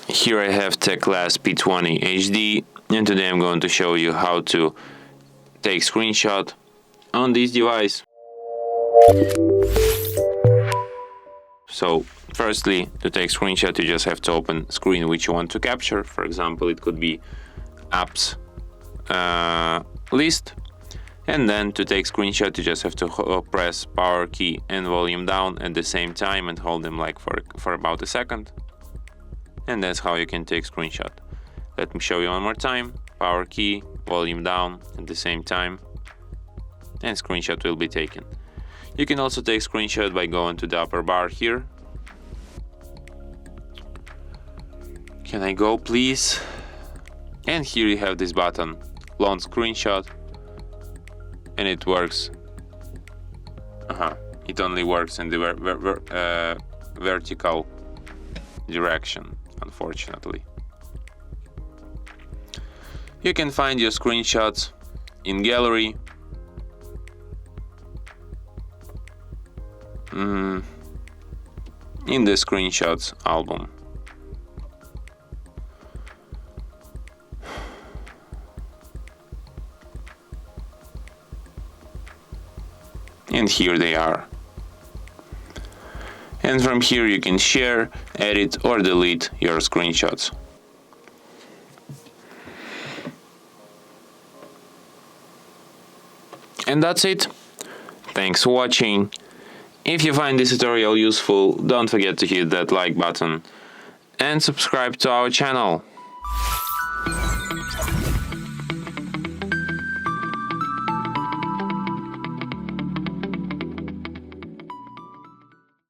Here I have TECLAST P20HD, and today I'm going to show you how to take screenshot on this device. So firstly, to take screenshot you just have to open screen which you want to capture. For example, it could be apps list, and then to take screenshot you just have to press power key and volume down at the same time and hold them like for about a second, and that's how you can take screenshot. Let me show you one more time. Power key, volume down at the same time, and screenshot will be taken. You can also take screenshot by going to the upper bar here. Can I go please? And here you have this button, launch screenshot, and it works. It only works in the vertical direction, unfortunately. You can find your screenshots in gallery, in the screenshots album. And here they are. And from here you can share, edit or delete your screenshots. And that's it. Thanks for watching. If you find this tutorial useful, don't forget to hit that like button and subscribe to our channel.